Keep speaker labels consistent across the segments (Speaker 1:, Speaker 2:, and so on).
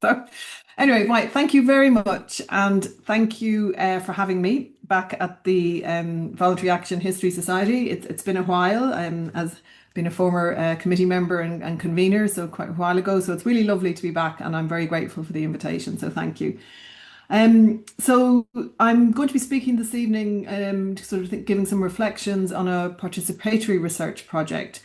Speaker 1: So, anyway, Mike, thank you very much. And thank you for having me back at the Voluntary Action History Society. It's been a while, as been a former committee member and convener, so quite a while ago. So it's really lovely to be back, and I'm very grateful for the invitation. So thank you. So I'm going to be speaking this evening, to sort of giving some reflections on a participatory research project,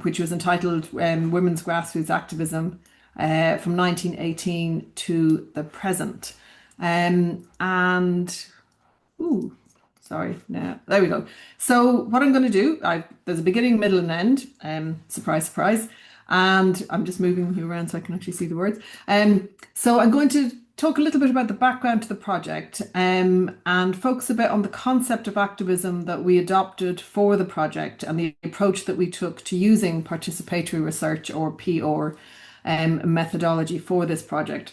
Speaker 1: which was entitled Women's Grassroots Activism from 1918 to the present. And, ooh, sorry, no, there we go. So what I'm going to do, there's a beginning, middle, and end. Surprise, surprise. And I'm just moving you around so I can actually see the words. So I'm going to talk a little bit about the background to the project, and focus a bit on the concept of activism that we adopted for the project and the approach that we took to using participatory research, or PR, methodology for this project.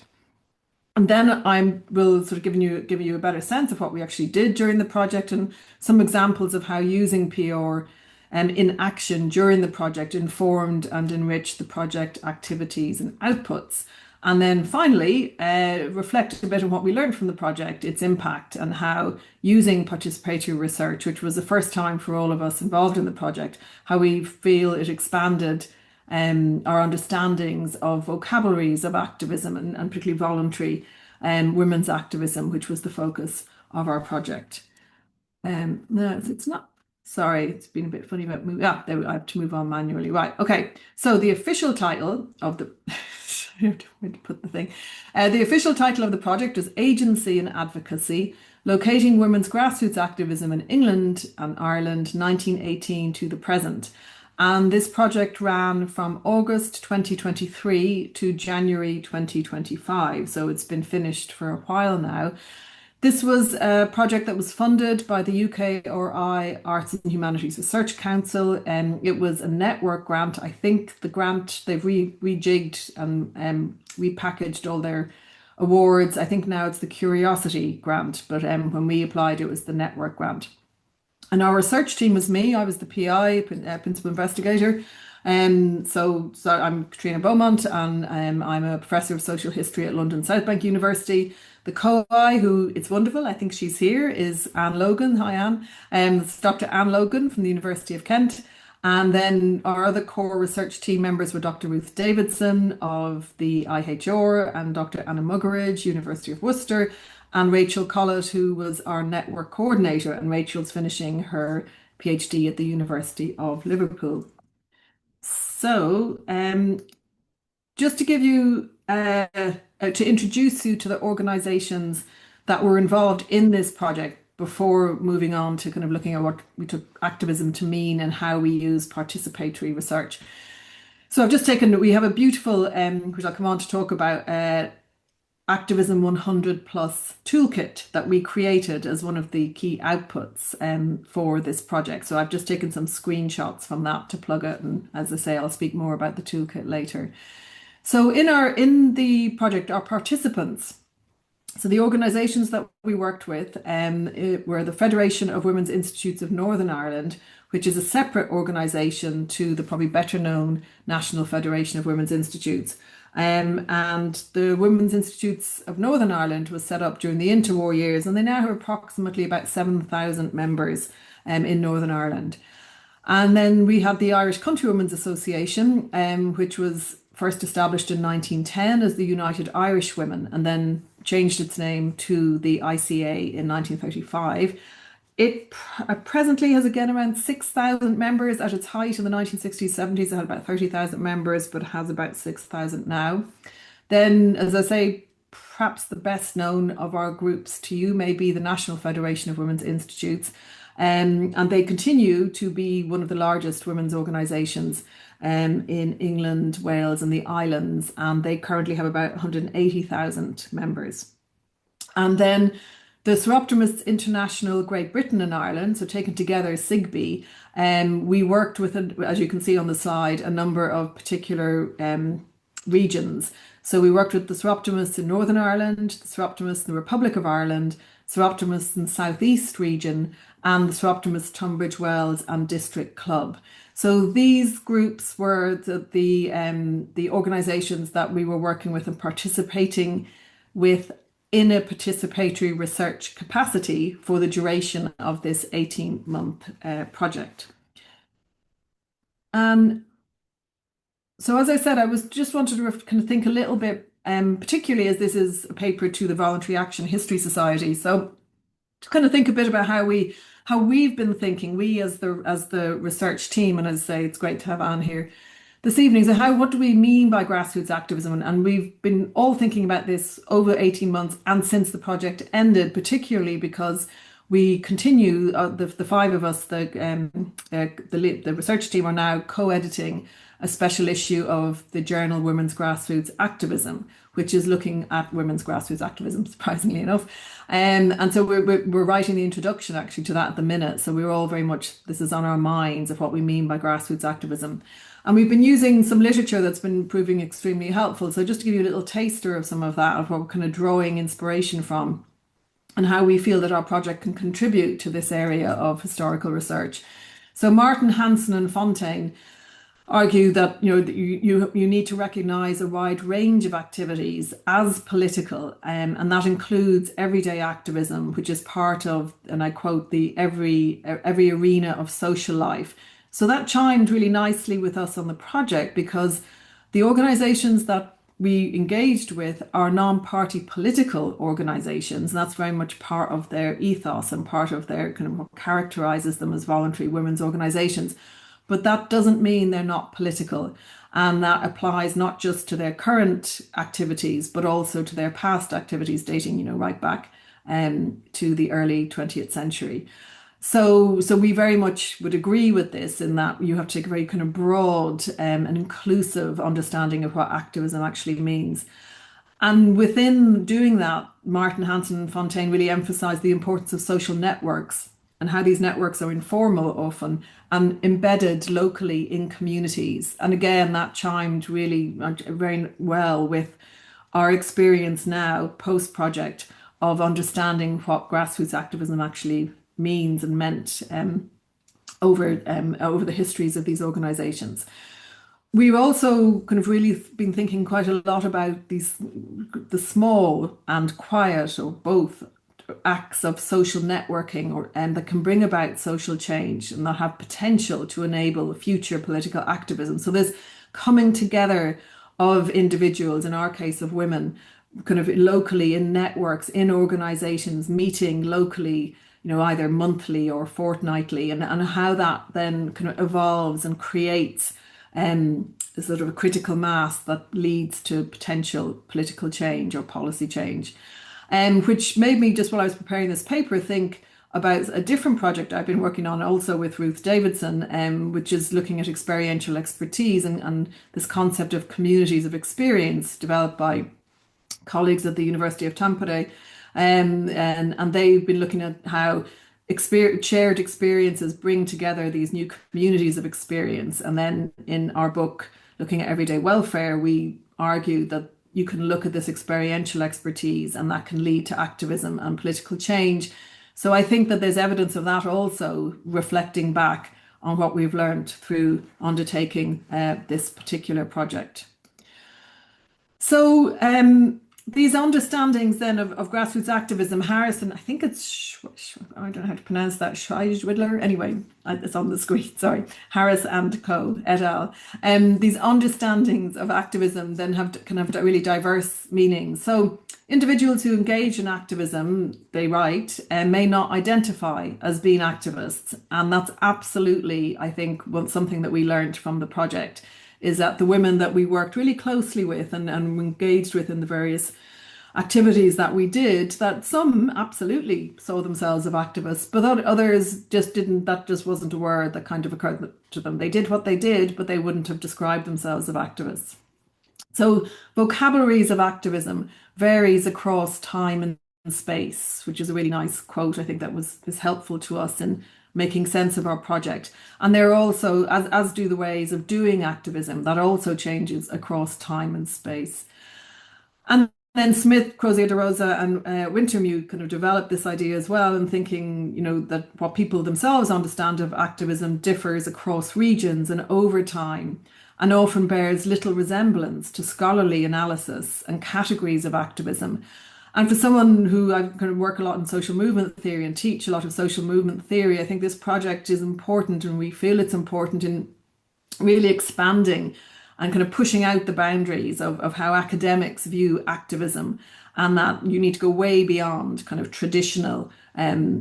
Speaker 1: And then I will sort of give you a better sense of what we actually did during the project, and some examples of how using PR in action during the project informed and enriched the project activities and outputs. And then finally, reflect a bit on what we learned from the project, its impact, and how using participatory research, which was the first time for all of us involved in the project, how we feel it expanded our understandings of vocabularies of activism, and particularly voluntary women's activism, which was the focus of our project. No, it's not. Sorry, it's been a bit funny about moving. Ah, there we, I have to move on manually. Right. Okay. So the official title of the I have to put the thing. The official title of the project is Agency and Advocacy: Locating Women's Grassroots Activism in England and Ireland, 1918 to the present. And this project ran from August 2023 to January 2025. So it's been finished for a while now. This was a project that was funded by the UKRI Arts and Humanities Research Council. It was a network grant. I think the grant, they've rejigged and repackaged all their awards. I think now it's the Curiosity grant, but when we applied, it was the network grant. And our research team was me. I was the PI, principal investigator. So I'm Caitríona Beaumont, and I'm a professor of social history at London South Bank University. The co-I, who it's wonderful, I think she's here, is Anne Logan. Hi, Anne. It's Dr. Anne Logan from the University of Kent. And then our other core research team members were Dr. Ruth Davidson of the IHR, and Dr. Anna Muggeridge, University of Worcester, and Rachel Collett, who was our network coordinator. And Rachel's finishing her PhD at the University of Liverpool. So, just to give you, to introduce you to the organizations that were involved in this project before moving on to kind of looking at what we took activism to mean and how we use participatory research. So I've just taken, we have a beautiful, which I'll come on to talk about, Activism 100 Plus toolkit that we created as one of the key outputs for this project. So I've just taken some screenshots from that to plug it, and as I say, I'll speak more about the toolkit later. So in the project, our participants, so the organisations that we worked with were the Federation of Women's Institutes of Northern Ireland, which is a separate organisation to the probably better known National Federation of Women's Institutes. And the Women's Institutes of Northern Ireland was set up during the interwar years, and they now have approximately about 7,000 members in Northern Ireland. And then we had the Irish Countrywomen's Association, which was first established in 1910 as the United Irish Women, and then changed its name to the ICA in 1935. It presently has again around 6,000 members. At its height in the 1960s, 70s, it had about 30,000 members, but it has about 6,000 now. Then, as I say, perhaps the best known of our groups to you may be the National Federation of Women's Institutes. And they continue to be one of the largest women's organisations in England, Wales, and the islands. And they currently have about 180,000 members. And then the Soroptimists International Great Britain and Ireland, so taken together, SIGBI, we worked with, as you can see on the slide, a number of particular regions. So we worked with the Soroptimists in Northern Ireland, the Soroptimists in the Republic of Ireland, Soroptimists in the South East region, and the Soroptimists Tunbridge Wells and District Club. So these groups were the organizations that we were working with and participating with in a participatory research capacity for the duration of this 18-month project. And so, as I said, I was just wanted to kind of think a little bit, particularly as this is a paper to the Voluntary Action History Society. So, to kind of think a bit about how we've been thinking, we as the research team, and as I say, it's great to have Anne here this evening. So, what do we mean by grassroots activism? And we've been all thinking about this over 18 months and since the project ended, particularly because we continue, the five of us, the research team are now co-editing a special issue of the journal Women's Grassroots Activism, which is looking at women's grassroots activism, surprisingly enough. And so we're writing the introduction actually to that at the minute. So we're all very much, this is on our minds of what we mean by grassroots activism. And we've been using some literature that's been proving extremely helpful. So just to give you a little taster of some of that, of what we're kind of drawing inspiration from, and how we feel that our project can contribute to this area of historical research. So Martin, Hansen and Fontaine argue that you need to recognise a wide range of activities as political, and that includes everyday activism, which is part of, and I quote, the every arena of social life. So that chimed really nicely with us on the project, because the organisations that we engaged with are non-party political organisations, and that's very much part of their ethos and part of their kind of what characterises them as voluntary women's organisations. But that doesn't mean they're not political, and that applies not just to their current activities, but also to their past activities dating, right back to the early 20th century. So we very much would agree with this, in that you have to take a very kind of broad and inclusive understanding of what activism actually means. And within doing that, Martin, Hansen and Fontaine really emphasised the importance of social networks and how these networks are informal often and embedded locally in communities. And again, that chimed really very well with our experience now, post-project, of understanding what grassroots activism actually means and meant over the histories of these organisations. We've also kind of really been thinking quite a lot about the small and quiet, or both, acts of social networking that can bring about social change and that have potential to enable future political activism. So there's coming together of individuals, in our case of women, kind of locally in networks, in organisations, meeting locally, either monthly or fortnightly, and how that then kind of evolves and creates sort of a critical mass that leads to potential political change or policy change. Which made me, just while I was preparing this paper, think about a different project I've been working on also with Ruth Davidson, which is looking at experiential expertise and this concept of communities of experience developed by colleagues at the University of Tampere. And they've been looking at how shared experiences bring together these new communities of experience. And then in our book, looking at everyday welfare, we argue that you can look at this experiential expertise and that can lead to activism and political change. So I think that there's evidence of that also reflecting back on what we've learned through undertaking this particular project. So these understandings then of grassroots activism, Harrison, I think it's, I don't know how to pronounce that, Schweidler, anyway, it's on the screen, sorry, Harris and co, et al. These understandings of activism then can have really diverse meanings. So individuals who engage in activism, they write, may not identify as being activists. And that's absolutely, I think, something that we learned from the project, is that the women that we worked really closely with and engaged with in the various activities that we did, that some absolutely saw themselves as activists, but others just didn't, that just wasn't a word that kind of occurred to them. They did what they did, but they wouldn't have described themselves as activists. So vocabularies of activism varies across time and space, which is a really nice quote. I think that is helpful to us in making sense of our project. And there are also, as do the ways of doing activism, that also changes across time and space. And then Smith, Crozier de Rosa, and Wintermute kind of developed this idea as well, and thinking, that what people themselves understand of activism differs across regions and over time, and often bears little resemblance to scholarly analysis and categories of activism. And for someone who I kind of work a lot in social movement theory and teach a lot of social movement theory, I think this project is important, and we feel it's important in really expanding and kind of pushing out the boundaries of how academics view activism, and that you need to go way beyond kind of traditional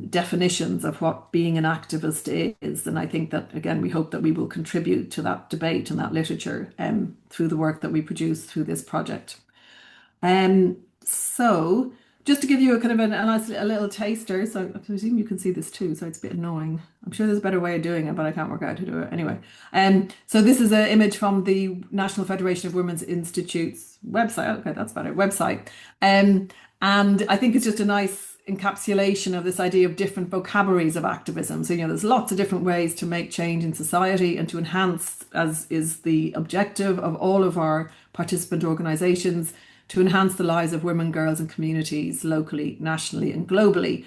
Speaker 1: definitions of what being an activist is. And I think that, again, we hope that we will contribute to that debate and that literature through the work that we produce through this project. So just to give you a kind of a little taster, so I presume you can see this too, so it's a bit annoying. I'm sure there's a better way of doing it, but I can't work out how to do it anyway. So this is an image from the National Federation of Women's Institutes website. Okay, that's better, website. And I think it's just a nice encapsulation of this idea of different vocabularies of activism. So, there's lots of different ways to make change in society and to enhance, as is the objective of all of our participant organizations, to enhance the lives of women, girls, and communities locally, nationally, and globally.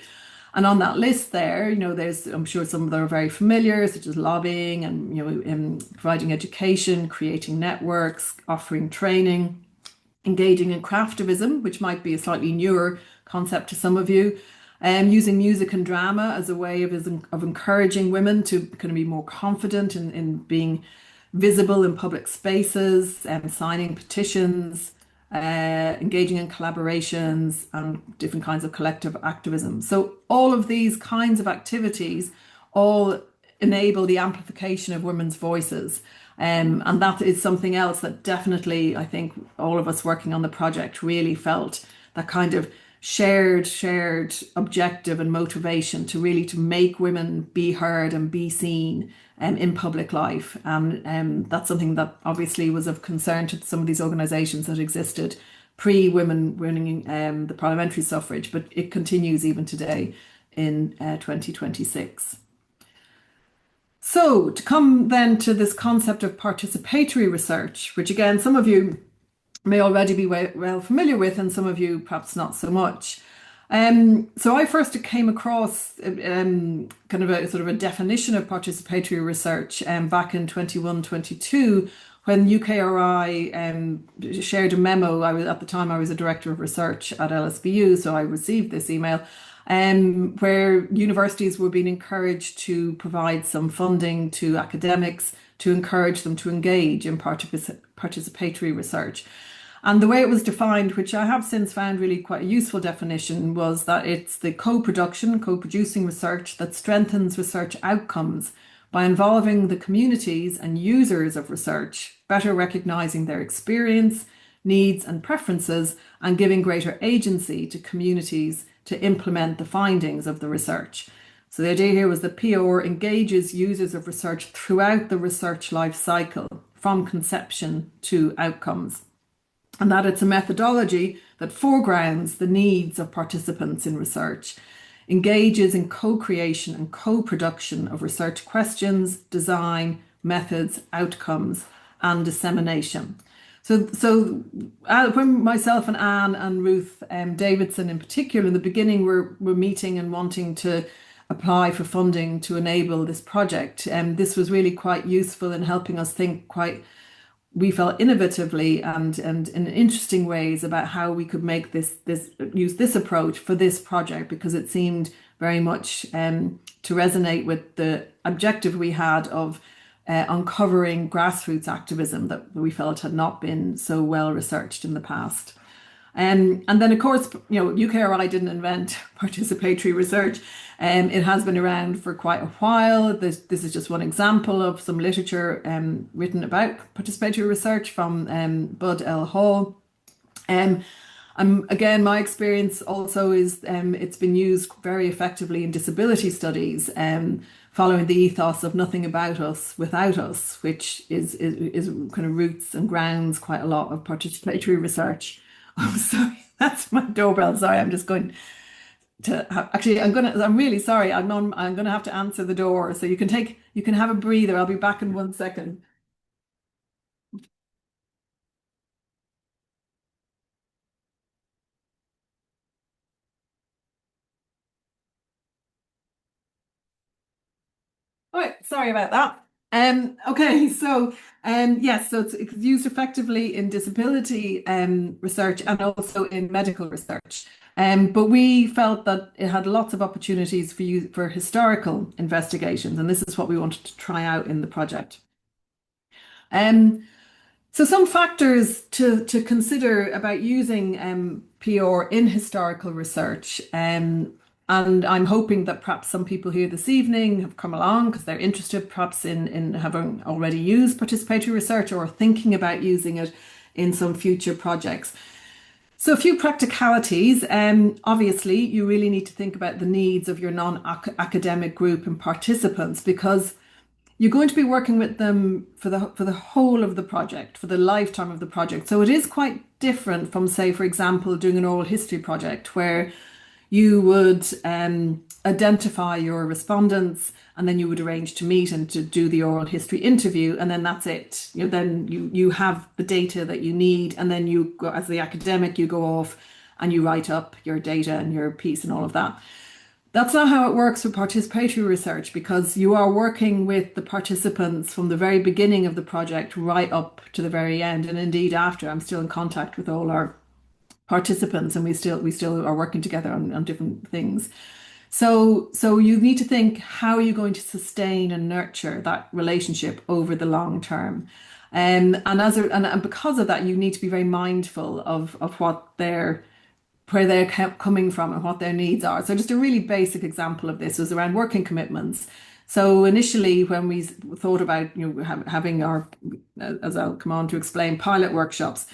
Speaker 1: And on that list there, there's, I'm sure some of them are very familiar, such as lobbying and, providing education, creating networks, offering training, engaging in craftivism, which might be a slightly newer concept to some of you, using music and drama as a way of encouraging women to kind of be more confident in being visible in public spaces, signing petitions, engaging in collaborations and different kinds of collective activism. So all of these kinds of activities all enable the amplification of women's voices. And that is something else that definitely, I think, all of us working on the project really felt that kind of shared objective and motivation to really to make women be heard and be seen in public life. And that's something that obviously was of concern to some of these organisations that existed pre-women winning the parliamentary suffrage, but it continues even today in 2026. So to come then to this concept of participatory research, which again, some of you may already be well familiar with, and some of you perhaps not so much. So I first came across kind of a sort of a definition of participatory research back in 21-22 when UKRI shared a memo. At the time I was a director of research at LSBU, so I received this email where universities were being encouraged to provide some funding to academics to encourage them to engage in participatory research. And the way it was defined, which I have since found really quite a useful definition, was that it's the co-producing research that strengthens research outcomes by involving the communities and users of research, better recognizing their experience, needs and preferences, and giving greater agency to communities to implement the findings of the research. So the idea here was that PR engages users of research throughout the research life cycle, from conception to outcomes. And that it's a methodology that foregrounds the needs of participants in research, engages in co-creation and co-production of research questions, design, methods, outcomes, and dissemination. So when myself and Anne and Ruth Davidson in particular in the beginning were meeting and wanting to apply for funding to enable this project, this was really quite useful in helping us think we felt innovatively and in interesting ways about how we could make use this approach for this project, because it seemed very much to resonate with the objective we had of uncovering grassroots activism that we felt had not been so well researched in the past. And then, of course, UKRI didn't invent participatory research. It has been around for quite a while. This is just one example of some literature written about participatory research from Bud L. Hall. Again, my experience also is it's been used very effectively in disability studies, following the ethos of nothing about us without us, which is kind of roots and grounds quite a lot of participatory research. I'm sorry, that's my doorbell. Sorry, I'm just going to actually. I'm really sorry. I'm going to have to answer the door, so you can have a breather. I'll be back in 1 second. All right, sorry about that. Okay, so yes, so it's used effectively in disability research and also in medical research. But we felt that it had lots of opportunities for you for historical investigations, and this is what we wanted to try out in the project. Um, so some factors to consider about using PR in historical research. And I'm hoping that perhaps some people here this evening have come along because they're interested perhaps in having already used participatory research or thinking about using it in some future projects. So a few practicalities. Obviously, you really need to think about the needs of your non-academic group and participants because you're going to be working with them for the whole of the project, for the lifetime of the project. So it is quite different from, say, for example, doing an oral history project where you would identify your respondents and then you would arrange to meet and to do the oral history interview, and then that's it. Then you have the data that you need, and then you go as the academic, you go off and you write up your data and your piece and all of that. That's not how it works with participatory research because you are working with the participants from the very beginning of the project right up to the very end. And indeed after, I'm still in contact with all our participants and we still are working together on different things. So you need to think, how are you going to sustain and nurture that relationship over the long term? And because of that, you need to be very mindful of what where they're coming from and what their needs are. So just a really basic example of this was around working commitments. So initially, when we thought about having our, as I'll come on to explain, pilot workshops,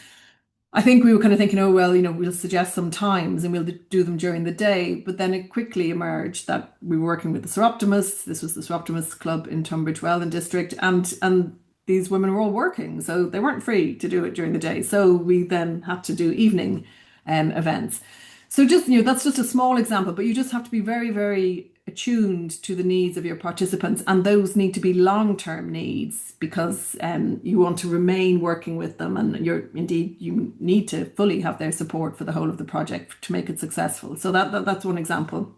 Speaker 1: I think we were kind of thinking, oh well, we'll suggest some times and we'll do them during the day. But then it quickly emerged that we were working with the Soroptimists. This was the Soroptimists Club in Tunbridge Welland district, and these women were all working, so they weren't free to do it during the day. So we then had to do evening events. So just, that's just a small example, but you just have to be very, very attuned to the needs of your participants, and those need to be long-term needs because you want to remain working with them, and you need to fully have their support for the whole of the project to make it successful. So that's one example.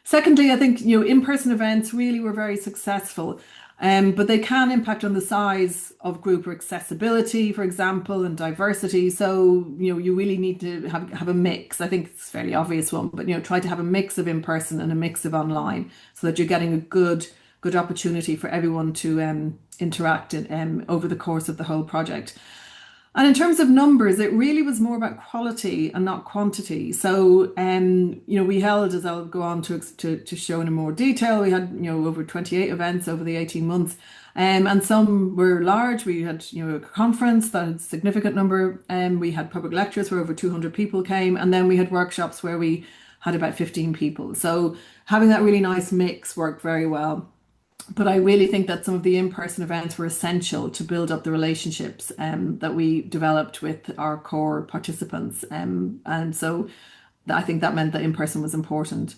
Speaker 1: Secondly, I think in-person events really were very successful. But they can impact on the size of group or accessibility, for example, and diversity. So, you really need to have a mix. I think it's a fairly obvious one, but, try to have a mix of in-person and a mix of online so that you're getting a good opportunity for everyone to interact over the course of the whole project. And in terms of numbers, it really was more about quality and not quantity. So, we held, as I'll go on to show in more detail, we had, over 28 events over the 18 months. And some were large. We had, a conference that had a significant number. We had public lectures where over 200 people came. And then we had workshops where we had about 15 people. So having that really nice mix worked very well. But I really think that some of the in-person events were essential to build up the relationships that we developed with our core participants. And so I think that meant that in-person was important.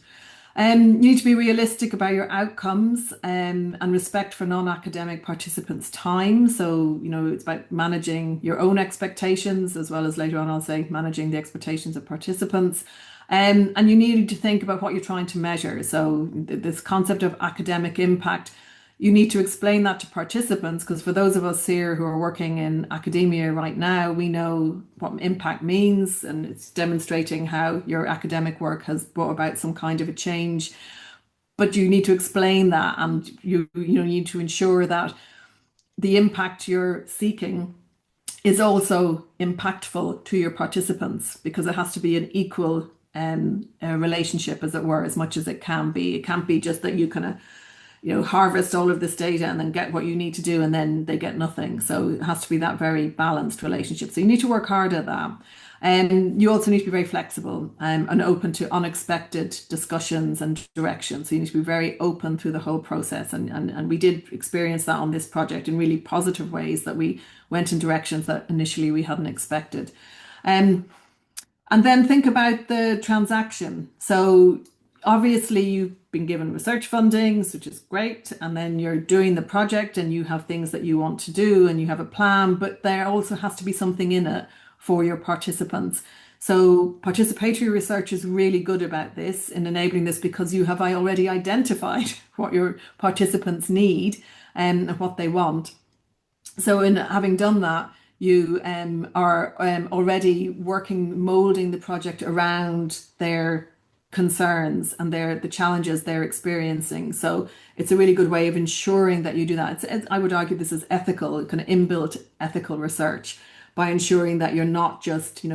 Speaker 1: You need to be realistic about your outcomes and respect for non-academic participants' time. So, it's about managing your own expectations as well as later on I'll say managing the expectations of participants. And you need to think about what you're trying to measure. So this concept of academic impact, you need to explain that to participants because for those of us here who are working in academia right now, we know what impact means, and it's demonstrating how your academic work has brought about some kind of a change. But you need to explain that, and you need to ensure that the impact you're seeking is also impactful to your participants because it has to be an equal relationship, as it were, as much as it can be. It can't be just that you kind of, harvest all of this data and then get what you need to do and then they get nothing. So it has to be that very balanced relationship. So you need to work hard at that. And you also need to be very flexible and open to unexpected discussions and directions. So you need to be very open through the whole process. And we did experience that on this project in really positive ways, that we went in directions that initially we hadn't expected. And then think about the transaction. So obviously you've been given research funding, which is great. And then you're doing the project and you have things that you want to do and you have a plan, but there also has to be something in it for your participants. So participatory research is really good about this in enabling this because you have already identified what your participants need and what they want. So in having done that, you are already working, molding the project around their concerns and the challenges they're experiencing. So it's a really good way of ensuring that you do that. I would argue this is ethical, kind of inbuilt ethical research by ensuring that you're not just,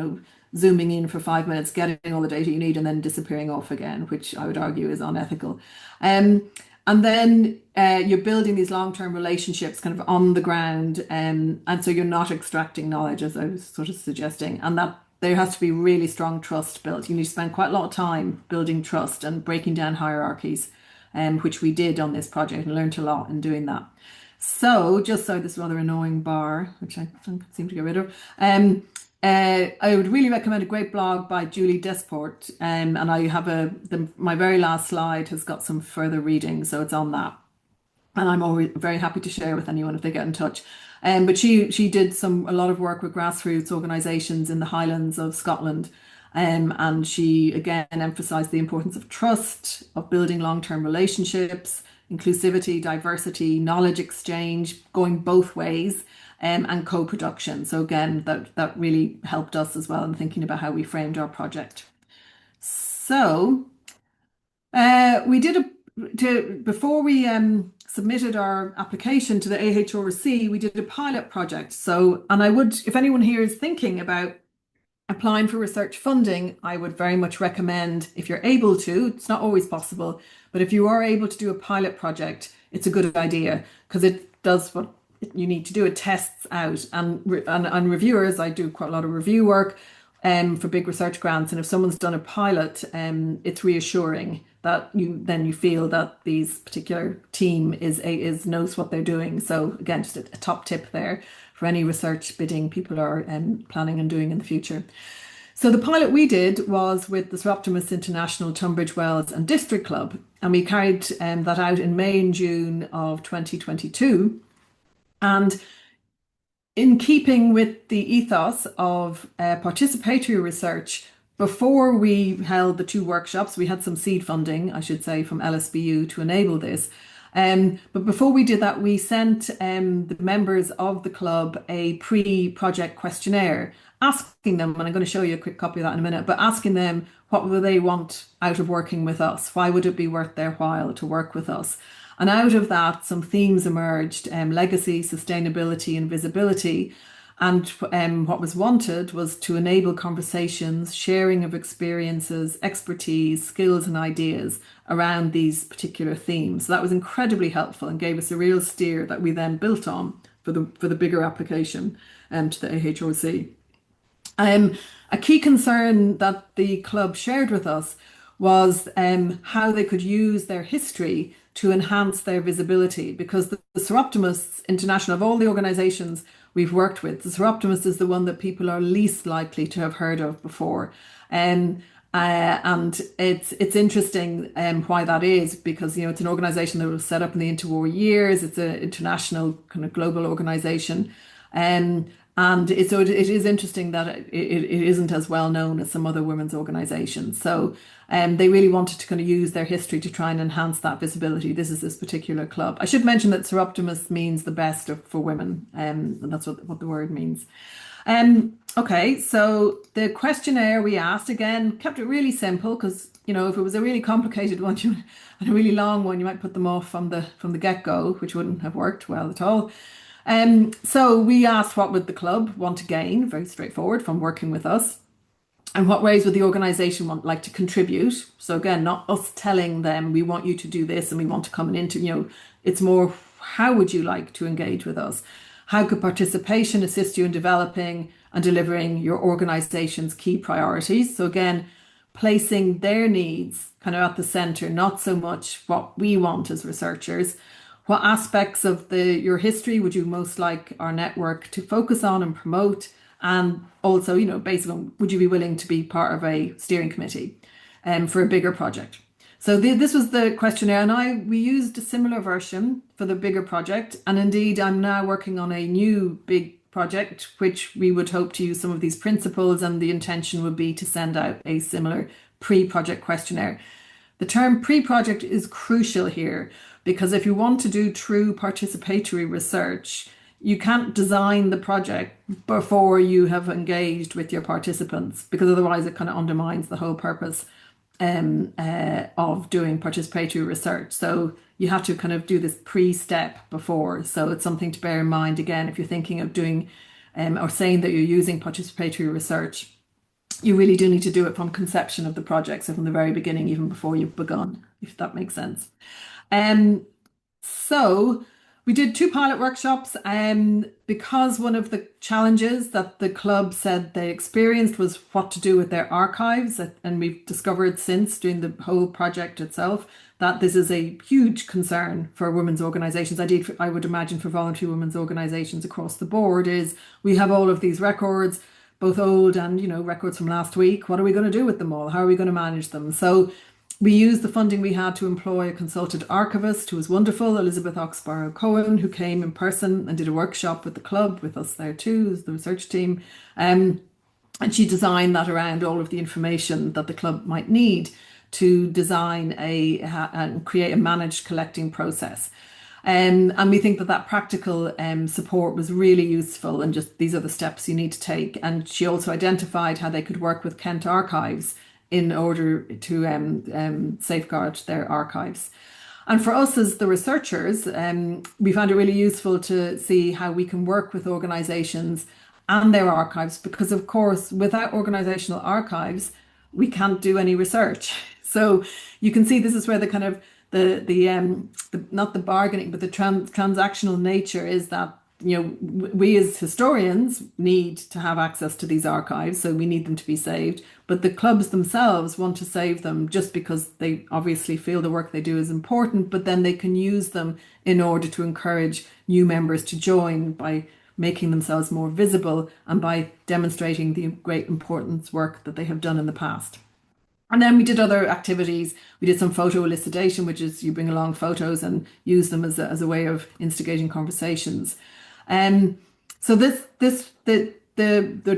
Speaker 1: zooming in for 5 minutes, getting all the data you need and then disappearing off again, which I would argue is unethical. And then you're building these long-term relationships kind of on the ground. And so you're not extracting knowledge, as I was sort of suggesting, and that there has to be really strong trust built. You need to spend quite a lot of time building trust and breaking down hierarchies, which we did on this project and learned a lot in doing that. So just so this rather annoying bar, which I don't seem to get rid of, I would really recommend a great blog by Julie Desport, and I have my very last slide has got some further reading, so it's on that. And I'm always very happy to share with anyone if they get in touch. But she did a lot of work with grassroots organisations in the Highlands of Scotland, and she again emphasised the importance of trust, of building long-term relationships, inclusivity, diversity, knowledge exchange, going both ways. And co-production. So again, that really helped us as well in thinking about how we framed our project. So we did before we submitted our application to the AHRC, we did a pilot project. So, and I would, if anyone here is thinking about applying for research funding, I would very much recommend, if you're able to, it's not always possible, but if you are able to do a pilot project, it's a good idea because it does what you need to do. It tests out, and reviewers, I do quite a lot of review work for big research grants, and if someone's done a pilot, it's reassuring that you feel that these particular team knows what they're doing. So again, just a top tip there for any research bidding people are planning on doing in the future. So the pilot we did was with the Sir Optimus International Tunbridge Wells and District Club, and we carried that out in May and June of 2022. And in keeping with the ethos of participatory research, before we held the 2 workshops, we had some seed funding, I should say, from LSBU to enable this. But before we did that, we sent the members of the club a pre-project questionnaire, asking them, and I'm going to show you a quick copy of that in a minute, but asking them what would they want out of working with us? Why would it be worth their while to work with us? And out of that, some themes emerged, legacy, sustainability and visibility. And what was wanted was to enable conversations, sharing of experiences, expertise, skills and ideas around these particular themes. So that was incredibly helpful and gave us a real steer that we then built on for the bigger application to the AHRC. A key concern that the club shared with us was how they could use their history to enhance their visibility, because the Sir Optimus International, of all the organisations we've worked with, the Sir Optimus is the one that people are least likely to have heard of before. And it's interesting why that is, because it's an organisation that was set up in the interwar years. It's an international kind of global organisation. And it is interesting that it isn't as well known as some other women's organisations. So they really wanted to kind of use their history to try and enhance that visibility. This is this particular club. I should mention that Sir Optimus means the best for women, and that's what the word means. Okay, so the questionnaire we asked, again, kept it really simple because, if it was a really complicated one and a really long one, you might put them off from the get-go, which wouldn't have worked well at all. So we asked what would the club want to gain, very straightforward, from working with us, and what ways would the organisation like to contribute. So again, not us telling them we want you to do this and we want to come into, it's more how would you like to engage with us? How could participation assist you in developing and delivering your organisation's key priorities? So again, placing their needs kind of at the centre, not so much what we want as researchers. What aspects of your history would you most like our network to focus on and promote? And also, basically, would you be willing to be part of a steering committee for a bigger project? So this was the questionnaire, and we used a similar version for the bigger project. And indeed, I'm now working on a new big project, which we would hope to use some of these principles, and the intention would be to send out a similar pre-project questionnaire. The term pre-project is crucial here because if you want to do true participatory research, you can't design the project before you have engaged with your participants, because otherwise it kind of undermines the whole purpose of doing participatory research. So you have to kind of do this pre-step before. So it's something to bear in mind again if you're thinking of doing or saying that you're using participatory research. You really do need to do it from conception of the project, so from the very beginning, even before you've begun, if that makes sense. So we did 2 pilot workshops because one of the challenges that the club said they experienced was what to do with their archives. And we've discovered since doing the whole project itself that this is a huge concern for women's organisations. Indeed, I would imagine for voluntary women's organisations across the board is we have all of these records, both old and, records from last week. What are we going to do with them all? How are we going to manage them? So we used the funding we had to employ a consultant archivist who was wonderful, Elizabeth Oxborough Cohen, who came in person and did a workshop with the club, with us there too, as the research team. And she designed that around all of the information that the club might need to design and create a managed collecting process. And we think that practical support was really useful, and just these are the steps you need to take. And she also identified how they could work with Kent Archives in order to safeguard their archives. And for us as the researchers, we found it really useful to see how we can work with organisations and their archives, because of course, without organisational archives, we can't do any research. So you can see this is where the kind of the not the bargaining, but the transactional nature is that, we as historians need to have access to these archives, so we need them to be saved. But the clubs themselves want to save them just because they obviously feel the work they do is important, but then they can use them in order to encourage new members to join by making themselves more visible and by demonstrating the great importance work that they have done in the past. And then we did other activities. We did some photo elucidation, which is you bring along photos and use them as a way of instigating conversations. So the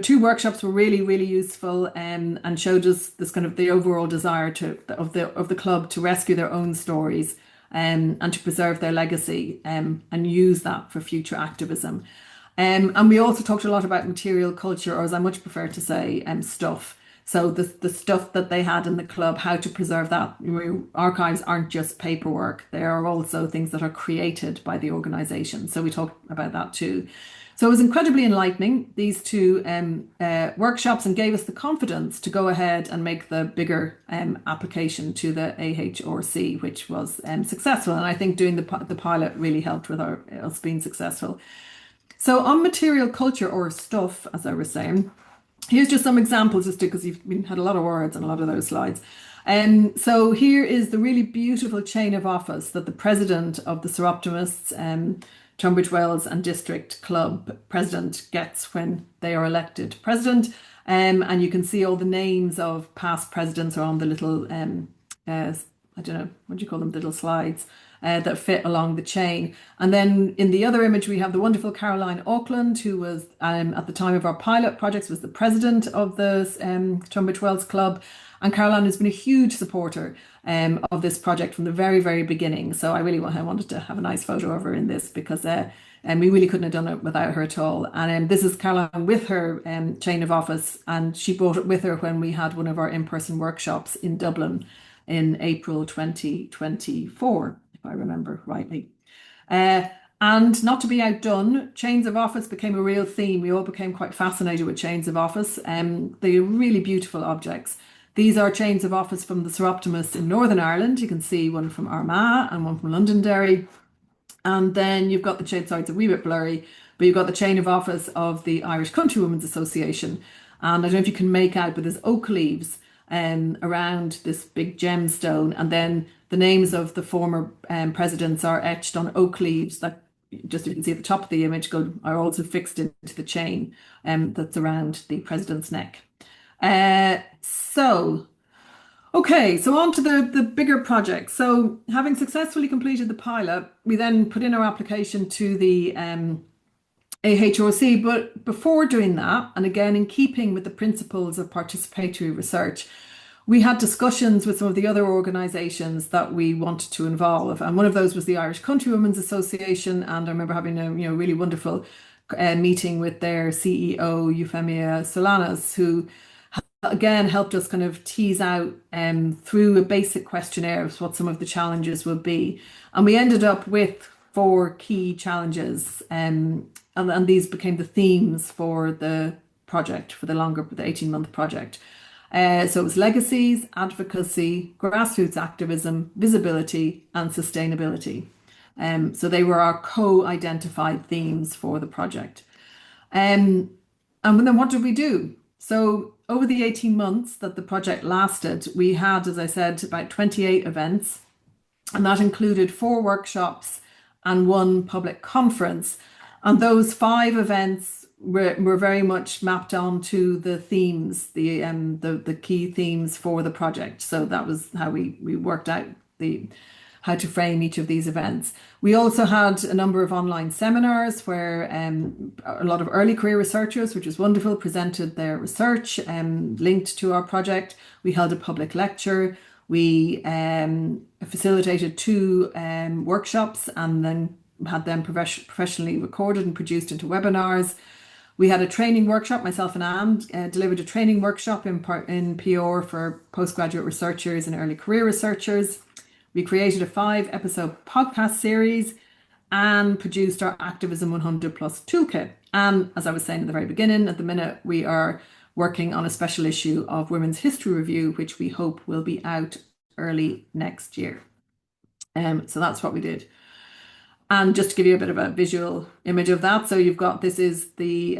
Speaker 1: 2 workshops were really, really useful and showed us this kind of the overall desire of the club to rescue their own stories and to preserve their legacy and use that for future activism. And we also talked a lot about material culture, or as I much prefer to say, stuff. So the stuff that they had in the club, how to preserve that. Archives aren't just paperwork. They are also things that are created by the organisation. So we talked about that too. So it was incredibly enlightening, these 2 workshops, and gave us the confidence to go ahead and make the bigger application to the AHRC, which was successful. And I think doing the pilot really helped with us being successful. So on material culture, or stuff, as I was saying, here's just some examples, just because you've had a lot of words on a lot of those slides. So here is the really beautiful chain of office that the president of the Soroptimists, Tunbridge Wells and District Club president gets when they are elected president. And you can see all the names of past presidents are on the little, I don't know, what do you call them, little slides that fit along the chain. And then in the other image, we have the wonderful Caroline Auckland, who was, at the time of our pilot projects, was the president of the Tunbridge Wells Club. And Caroline has been a huge supporter of this project from the very, very beginning. So I wanted to have a nice photo of her in this, because we really couldn't have done it without her at all. And this is Caroline with her chain of office, and she brought it with her when we had one of our in-person workshops in Dublin in April 2024, if I remember rightly. And not to be outdone, chains of office became a real theme. We all became quite fascinated with chains of office. They are really beautiful objects. These are chains of office from the Soroptimists in Northern Ireland. You can see one from Armagh and one from Londonderry. And then you've got the chain, sorry, it's a wee bit blurry, but you've got the chain of office of the Irish Countrywomen's Association. And I don't know if you can make out, but there's oak leaves around this big gemstone. And then the names of the former presidents are etched on oak leaves that, just you can see at the top of the image, are also fixed into the chain that's around the president's neck. So on to the bigger project. So having successfully completed the pilot, we then put in our application to the AHRC. But before doing that, and again in keeping with the principles of participatory research, we had discussions with some of the other organisations that we wanted to involve, and one of those was the Irish Countrywomen's Association. And I remember having a really wonderful meeting with their CEO Euphemia Solanas, who again helped us kind of tease out through a basic questionnaire of what some of the challenges would be. And we ended up with 4 key challenges, and these became the themes for the project, for the 18-month project. So it was legacies, advocacy, grassroots activism, visibility, and sustainability. So they were our co-identified themes for the project. And then what did we do? So over the 18 months that the project lasted, we had, as I said, about 28 events, and that included 4 workshops and 1 public conference. And those 5 events were very much mapped onto the themes, the key themes for the project. So that was how we worked out how to frame each of these events. We also had a number of online seminars where a lot of early career researchers, which was wonderful, presented their research linked to our project. We held a public lecture. We facilitated 2 workshops and then had them professionally recorded and produced into webinars. We had a training workshop. Myself and Anne delivered a training workshop in PR for postgraduate researchers and early career researchers. We created a 5-episode podcast series and produced our Activism 100 Plus toolkit. And as I was saying at the very beginning, at the minute we are working on a special issue of Women's History Review, which we hope will be out early next year. So that's what we did. And just to give you a bit of a visual image of that, so you've got, this is the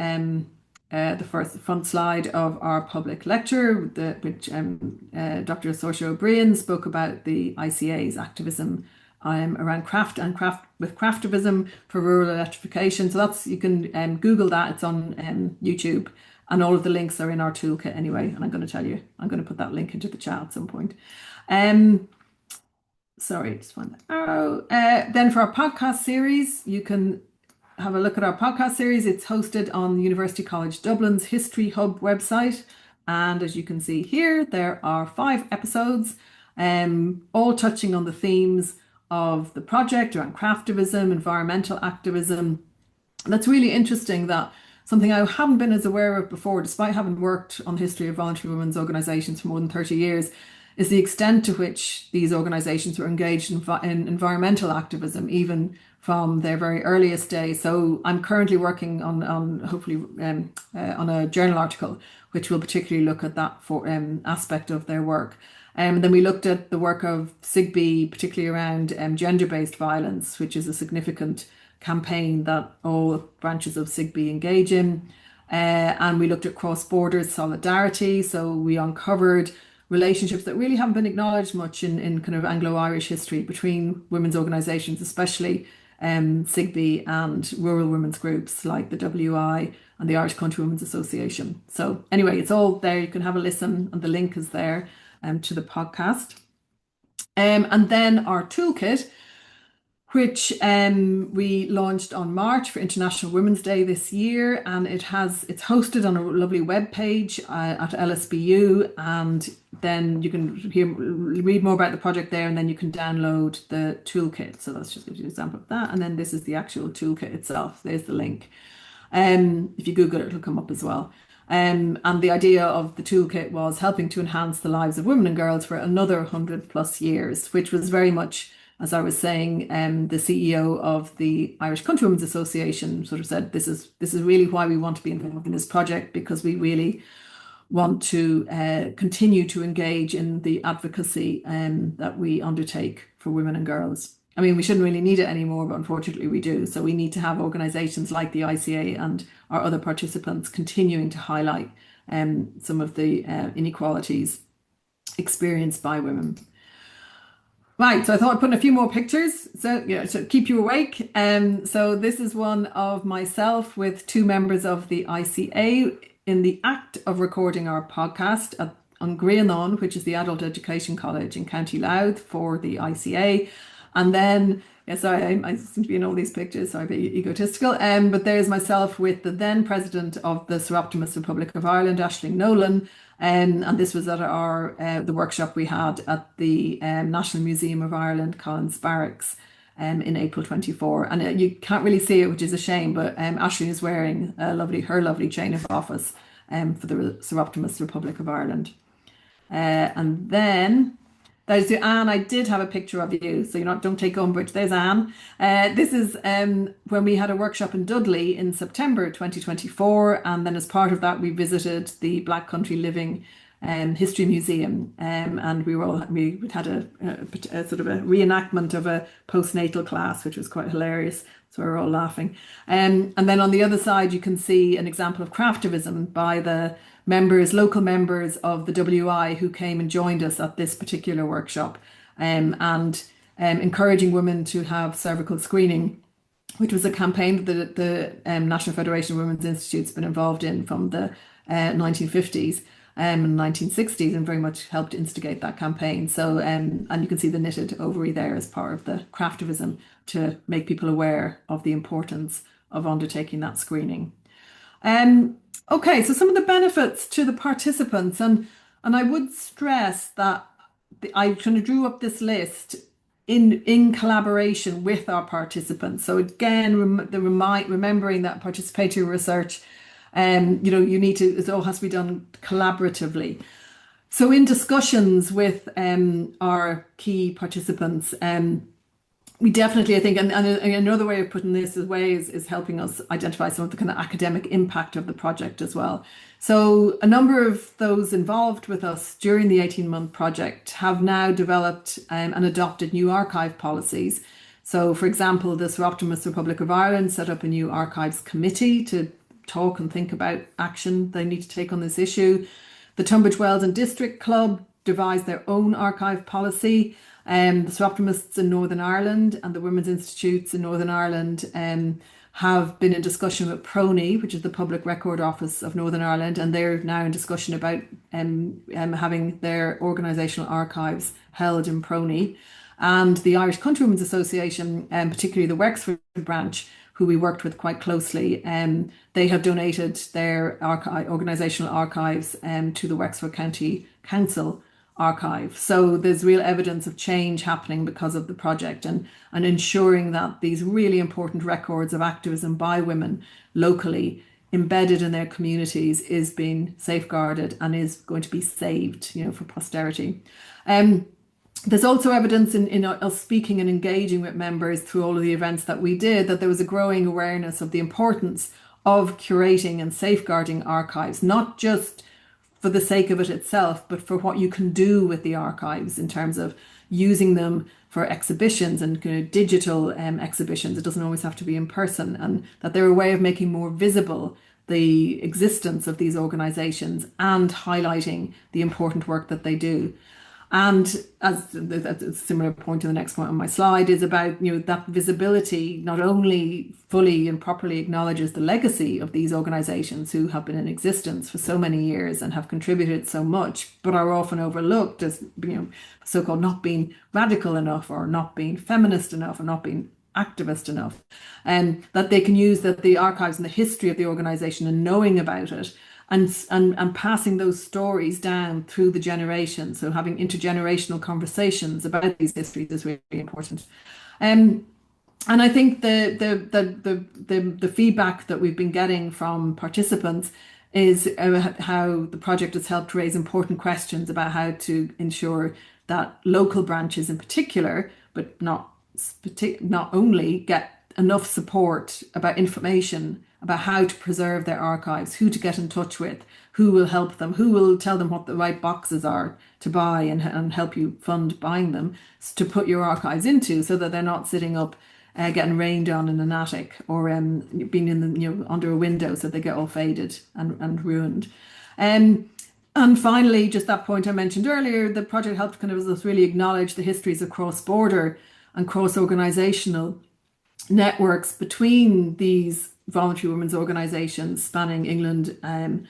Speaker 1: first front slide of our public lecture, which Dr. Saoirse O'Brien spoke about the ICA's activism around craft and craftivism for rural electrification. So that's, you can Google that, it's on YouTube, and all of the links are in our toolkit anyway. And I'm going to put that link into the chat at some point. Sorry, just find that arrow. Then for our podcast series, you can have a look at our podcast series. It's hosted on University College Dublin's History Hub website. And as you can see here, there are 5 episodes, all touching on the themes of the project around craftivism, environmental activism. And that's really interesting, that something I haven't been as aware of before, despite having worked on the history of voluntary women's organisations for more than 30 years, is the extent to which these organisations were engaged in environmental activism, even from their very earliest days. So I'm currently working on hopefully on a journal article, which will particularly look at that aspect of their work. Then we looked at the work of SIGB, particularly around gender-based violence, which is a significant campaign that all branches of SIGB engage in. And we looked at cross-border solidarity. So we uncovered relationships that really haven't been acknowledged much in kind of Anglo-Irish history between women's organisations, especially SIGB and rural women's groups like the WI and the Irish Countrywomen's Association. So anyway, it's all there. You can have a listen, and the link is there to the podcast. And then our toolkit, which we launched on March for International Women's Day this year, and it's hosted on a lovely web page at LSBU, and then you can read more about the project there, and then you can download the toolkit. So that's just give you an example of that, and then this is the actual toolkit itself. There's the link. If you Google it, it'll come up as well. And the idea of the toolkit was helping to enhance the lives of women and girls for another 100+ years, which was very much, as I was saying, the CEO of the Irish Countrywomen's Association sort of said, this is really why we want to be involved in this project, because we really want to continue to engage in the advocacy that we undertake for women and girls. I mean, we shouldn't really need it anymore, but unfortunately we do. So we need to have organisations like the ICA and our other participants continuing to highlight some of the inequalities experienced by women. Right, so I thought I'd put in a few more pictures, so to keep you awake. So this is one of myself with 2 members of the ICA in the act of recording our podcast at Grassroots, which is the adult education college in County Louth for the ICA. And then Yeah, sorry, I seem to be in all these pictures, so I'm a bit egotistical. But there's myself with the then president of the Soroptimist Republic of Ireland, Aisling Nolan. And this was at our the workshop we had at the National Museum of Ireland, Collins Barracks, in April 24. And you can't really see it, which is a shame, but Aisling is wearing her lovely chain of office for the Soroptimist Republic of Ireland. And then there's you, Anne. I did have a picture of you, so don't take umbrage. There's Anne. This is when we had a workshop in Dudley in September 2024, and then as part of that, we visited the Black Country Living History Museum, and we had a sort of a reenactment of a postnatal class, which was quite hilarious. So we were all laughing. And then on the other side, you can see an example of craftivism by the local members of the WI who came and joined us at this particular workshop, and encouraging women to have cervical screening, which was a campaign that the National Federation of Women's Institutes been involved in from the 1950s and 1960s, and very much helped instigate that campaign. So, and you can see the knitted ovary there as part of the craftivism to make people aware of the importance of undertaking that screening. Okay, so some of the benefits to the participants, and I would stress that I kind of drew up this list in collaboration with our participants. So again, remembering that participatory research, it all has to be done collaboratively. So in discussions with our key participants, we definitely, I think, and another way of putting this is helping us identify some of the kind of academic impact of the project as well. So a number of those involved with us during the 18-month project have now developed and adopted new archive policies. So, for example, the Soroptimist Republic of Ireland set up a new archives committee to talk and think about action they need to take on this issue. The Tunbridge Wells and District Club devised their own archive policy. The Soroptimists in Northern Ireland and the Women's Institutes in Northern Ireland have been in discussion with PRONI, which is the Public Record Office of Northern Ireland, and they're now in discussion about having their organisational archives held in PRONI. And the Irish Countrywomen's Association, particularly the Wexford branch, who we worked with quite closely, they have donated their organisational archives to the Wexford County Council archive. So there's real evidence of change happening because of the project, and ensuring that these really important records of activism by women locally embedded in their communities is being safeguarded and is going to be saved, for posterity. There's also evidence in us speaking and engaging with members through all of the events that we did, that there was a growing awareness of the importance of curating and safeguarding archives, not just for the sake of it itself, but for what you can do with the archives in terms of using them for exhibitions and digital exhibitions. It doesn't always have to be in person, and that they're a way of making more visible the existence of these organisations and highlighting the important work that they do. And as a similar point to the next point on my slide is about, that visibility not only fully and properly acknowledges the legacy of these organisations who have been in existence for so many years and have contributed so much, but are often overlooked as, so-called not being radical enough, or not being feminist enough, or not being activist enough, and that they can use the archives and the history of the organisation and knowing about it, and passing those stories down through the generations. So having intergenerational conversations about these histories is really important. And I think the feedback that we've been getting from participants is how the project has helped raise important questions about how to ensure that local branches in particular, but not only, get enough support about information about how to preserve their archives, who to get in touch with, who will help them, who will tell them what the right boxes are to buy and help you fund buying them to put your archives into, so that they're not sitting up getting rained on in an attic, or being in under a window, so they get all faded and ruined. And finally, just that point I mentioned earlier, the project helped kind of us really acknowledge the histories of cross-border and cross-organisational networks between these voluntary women's organisations spanning England and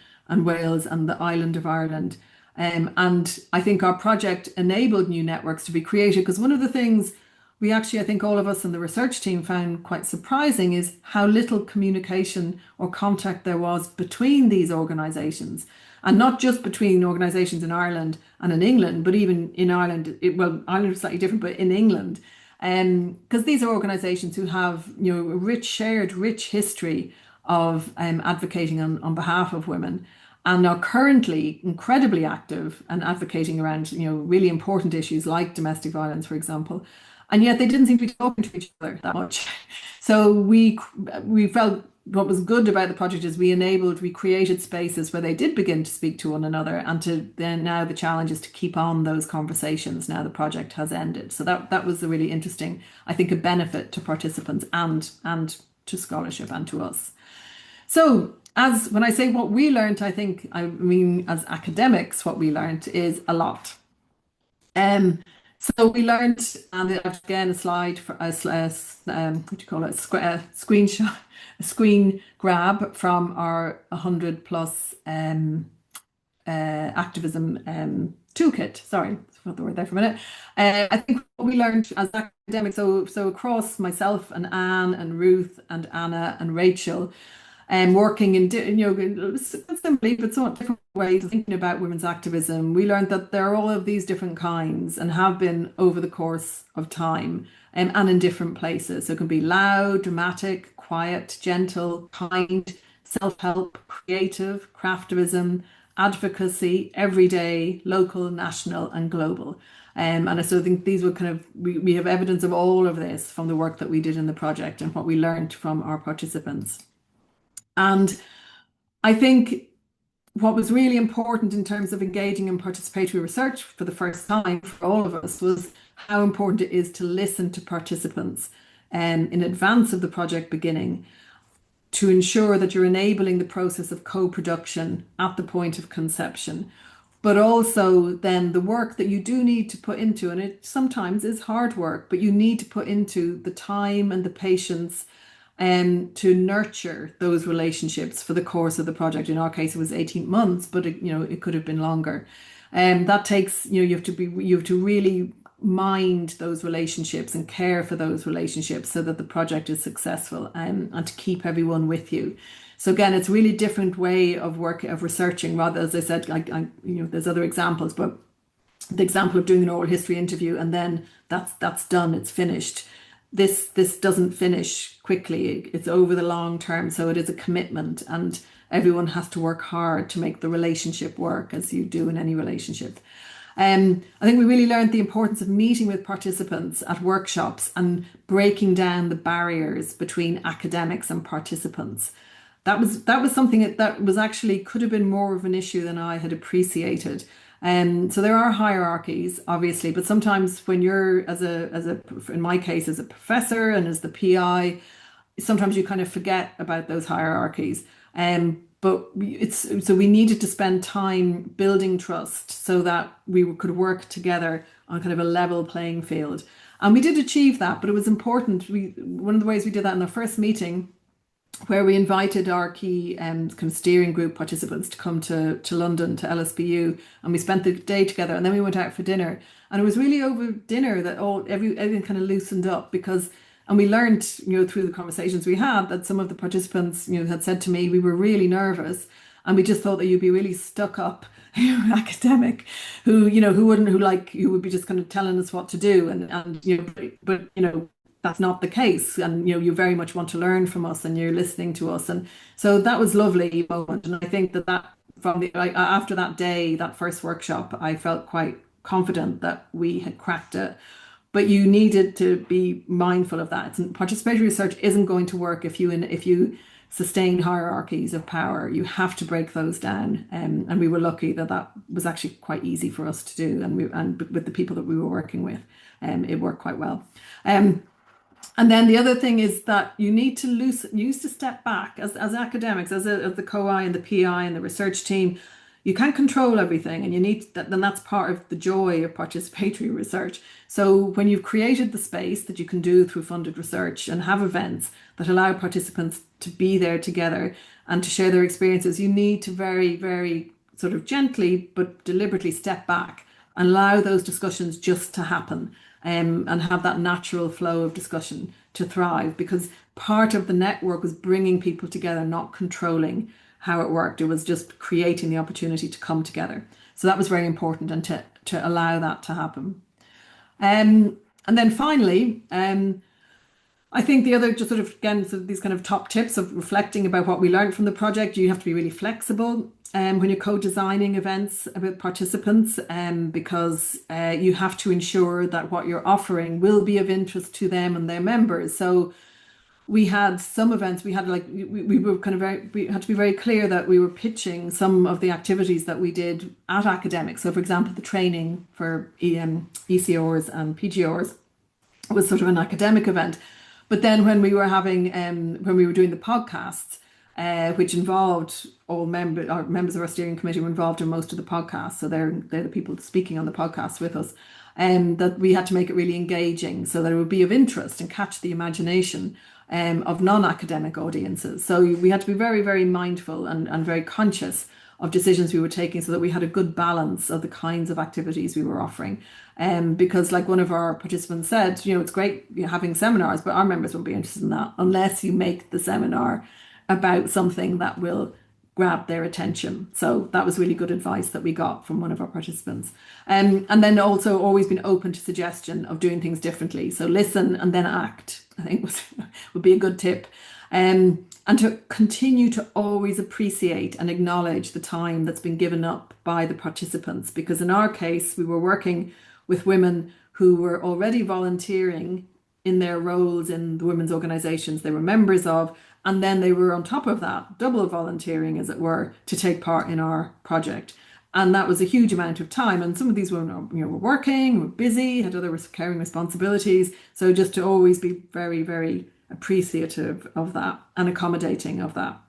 Speaker 1: Wales and the island of Ireland. And I think our project enabled new networks to be created, because one of the things we actually, I think all of us in the research team found quite surprising is how little communication or contact there was between these organisations. And not just between organisations in Ireland and in England, but even in Ireland, well, Ireland is slightly different, but in England, because these are organisations who have, a shared rich history of advocating on behalf of women, and are currently incredibly active and advocating around, really important issues like domestic violence, for example. And yet they didn't seem to be talking to each other that much. So we felt what was good about the project is we created spaces where they did begin to speak to one another, and to then now the challenge is to keep on those conversations now the project has ended. So that was a really interesting, I think, a benefit to participants and to scholarship and to us. So as when I say what we learned, I mean as academics, what we learned is a lot. So we learned, and again a slide for what do you call it, a screenshot, a screen grab from our 100 plus activism toolkit. Sorry, I forgot the word there for a minute. I think what we learned as academics, so across myself and Anne and Ruth and Anna and Rachel, working in simply but somewhat different ways of thinking about women's activism, we learned that there are all of these different kinds and have been over the course of time, and in different places. So it can be loud, dramatic, quiet, gentle, kind, self-help, creative, craftivism, advocacy, everyday, local, national, and global. And I still think these were we have evidence of all of this from the work that we did in the project and what we learned from our participants. And I think what was really important in terms of engaging in participatory research for the first time for all of us was how important it is to listen to participants in advance of the project beginning, to ensure that you're enabling the process of co-production at the point of conception, but also then the work that you do need to put into, and it sometimes is hard work, but you need to put into the time and the patience to nurture those relationships for the course of the project. In our case, it was 18 months, but it could have been longer. That takes, you have to really mind those relationships and care for those relationships so that the project is successful, and to keep everyone with you. So again, it's a really different way of researching, rather, as I said, there's other examples, but the example of doing an oral history interview and then that's done, it's finished. This doesn't finish quickly. It's over the long term. So it is a commitment, and everyone has to work hard to make the relationship work, as you do in any relationship. I think we really learned the importance of meeting with participants at workshops and breaking down the barriers between academics and participants. That was something that was actually could have been more of an issue than I had appreciated. So there are hierarchies, obviously, but sometimes when you're in my case, as a professor and as the PI, sometimes you kind of forget about those hierarchies. But we needed to spend time building trust so that we could work together on kind of a level playing field. And we did achieve that, but it was important. One of the ways we did that in our first meeting, where we invited our key kind of steering group participants to come to London, to LSBU, and we spent the day together, and then we went out for dinner. And it was really over dinner that everything kind of loosened up, and we learned, through the conversations we had, that some of the participants, had said to me, we were really nervous, and we just thought that you'd be really stuck up academic who would be just kind of telling us what to do, but that's not the case, and you very much want to learn from us, and you're listening to us, and so that was a lovely moment. And I think that after that day, that first workshop, I felt quite confident that we had cracked it. But you needed to be mindful of that. Participatory research isn't going to work if you sustain hierarchies of power. You have to break those down, and we were lucky that was actually quite easy for us to do, and with the people that we were working with, it worked quite well. And then the other thing is that you need to use to step back as academics, as the co-I and the PI and the research team. You can't control everything, and you need that. Then that's part of the joy of participatory research. So when you've created the space that you can do through funded research and have events that allow participants to be there together and to share their experiences, you need to very, very sort of gently but deliberately step back and allow those discussions just to happen, and have that natural flow of discussion to thrive, because part of the network was bringing people together, not controlling how it worked. It was just creating the opportunity to come together. So that was very important, and to allow that to happen. And then finally, I think the other, just sort of again, so these kind of top tips of reflecting about what we learned from the project. You have to be really flexible when you're co-designing events with participants, because you have to ensure that what you're offering will be of interest to them and their members. So we had some events, we had like, we were kind of we had to be very clear that we were pitching some of the activities that we did at academics. So for example, the training for ECRs and PGRs was sort of an academic event. But then when we were having, when we were doing the podcasts, which involved all members of our steering committee were involved in most of the podcasts. So they're the people speaking on the podcast with us. That we had to make it really engaging so that it would be of interest and catch the imagination of non-academic audiences. So we had to be very, very mindful and very conscious of decisions we were taking so that we had a good balance of the kinds of activities we were offering. Because like one of our participants said, it's great having seminars, but our members won't be interested in that unless you make the seminar about something that will grab their attention. So that was really good advice that we got from one of our participants. And then also always been open to suggestion of doing things differently. So listen and then act, I think would be a good tip. And to continue to always appreciate and acknowledge the time that's been given up by the participants. Because in our case, we were working with women who were already volunteering in their roles in the women's organisations they were members of. And then they were on top of that, double volunteering, as it were, to take part in our project. And that was a huge amount of time. And some of these women were working, were busy, had other caring responsibilities. So just to always be very, very appreciative of that and accommodating of that.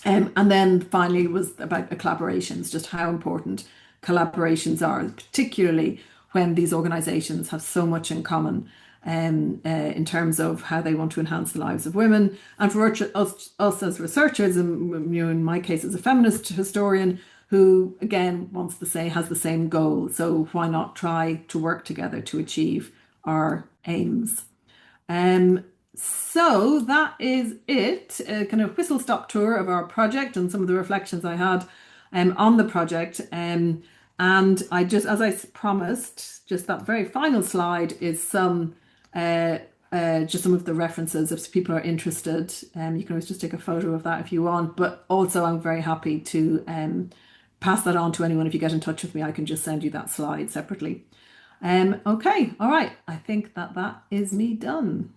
Speaker 1: And then finally was about collaborations, just how important collaborations are, particularly when these organisations have so much in common. In terms of how they want to enhance the lives of women, and for us as researchers, and in my case as a feminist historian, who again has the same goal. So why not try to work together to achieve our aims? So that is it, a kind of whistle-stop tour of our project and some of the reflections I had on the project. And I just, as I promised, just that very final slide is just some of the references if people are interested. You can always just take a photo of that if you want, but also I'm very happy to pass that on to anyone. If you get in touch with me, I can just send you that slide separately. Okay, all right, I think that is me done.